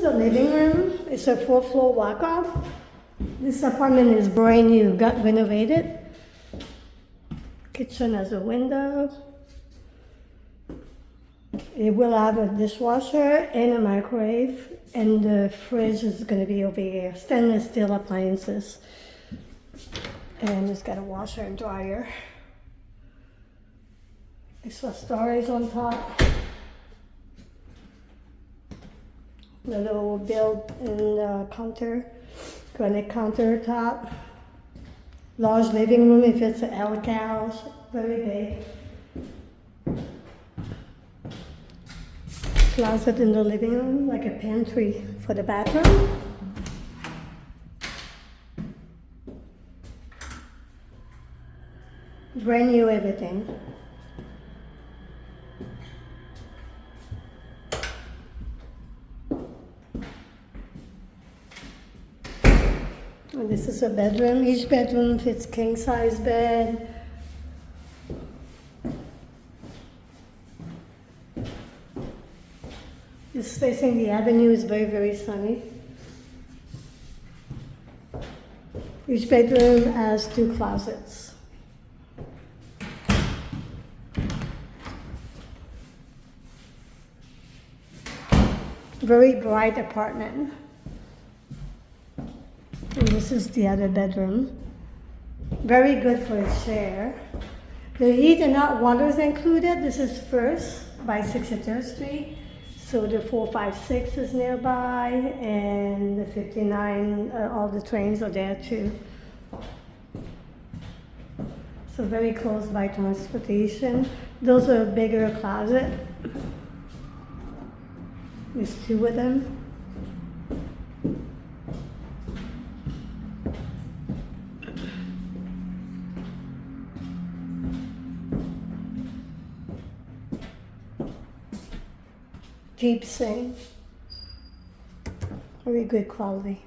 the living room. It's a 4-floor walk-up. This apartment is brand new, got renovated. Kitchen has a window. It will have a dishwasher and a microwave, and the fridge is going to be over here. Stainless steel appliances. And it's got a washer and dryer. Extra storage on top. The little built-in counter, granite countertop. Large living room if it's an L house, very big. Closet in the living room, like a pantry for the bathroom. Brand new everything. And this is a bedroom. Each bedroom fits king size bed. This facing the avenue is very, very sunny. Each bedroom has 2 closets. Very bright apartment. And this is the other bedroom. Very good for a share. The heat and hot water is included. This is First by 63rd Street. So the 456 is nearby, and the 59, all the trains are there too. So very close by transportation. Those are a bigger closet. There's 2 of them. Deep sink. Very good quality.